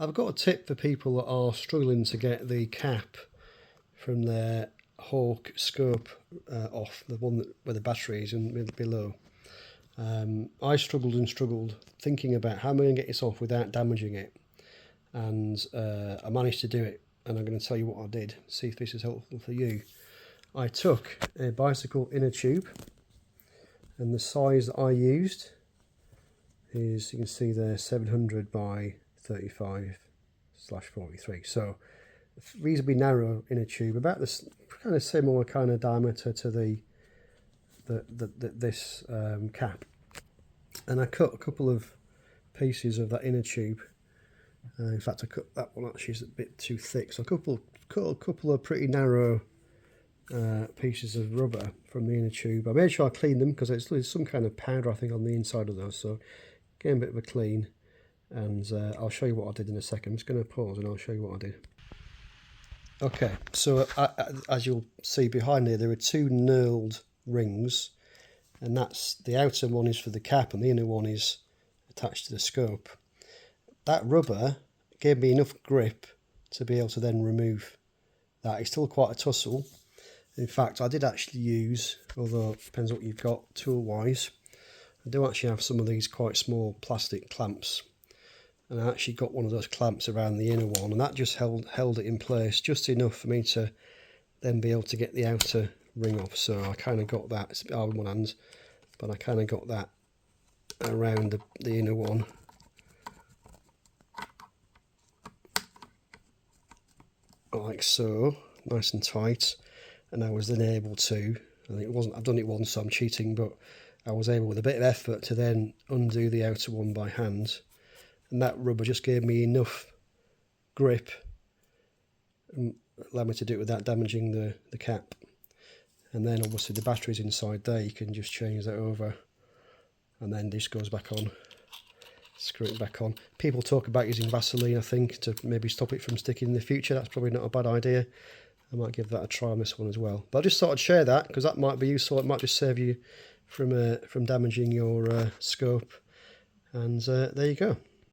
I've got a tip for people that are struggling to get the cap from their Hawke scope off, the one where the battery is and below. I struggled thinking about how am I going to get this off without damaging it, and I managed to do it, and I'm going to tell you what I did, see if this is helpful for you. I took a bicycle inner tube, and the size that I used is, you can see there, 700 by 35/43, so reasonably narrow inner tube, about this kind of similar kind of diameter to this cap. And I cut a couple of pieces of that inner tube. In fact, I cut that one, actually is a bit too thick, so cut a couple of pretty narrow pieces of rubber from the inner tube. I made sure I cleaned them because there's some kind of powder, I think, on the inside of those, so getting a bit of a clean, and I'll show you what I did in a second. I'm just going to pause and I'll show you what I did. Okay, so as you'll see behind there are two knurled rings, and that's the outer one is for the cap and the inner one is attached to the scope. That rubber gave me enough grip to be able to then remove that. It's still quite a tussle. In fact, I did actually use, although it depends what you've got tool wise, I do actually have some of these quite small plastic clamps, and I actually got one of those clamps around the inner one, and that just held it in place just enough for me to then be able to get the outer ring off. So I kind of got that, it's a bit hard in one hand, but I kind of got that around the inner one. Like so, nice and tight, and I was then able to, I've done it once so I'm cheating, but I was able with a bit of effort to then undo the outer one by hand, and that rubber just gave me enough grip and allowed me to do it without damaging the cap. And then obviously the battery's inside there, you can just change that over, and then this goes back on, screw it back on. People talk about using Vaseline, I think, to maybe stop it from sticking in the future. That's probably not a bad idea. I might give that a try on this one as well. But I just thought I'd share that because that might be useful. It might just save you from damaging your scope. And there you go.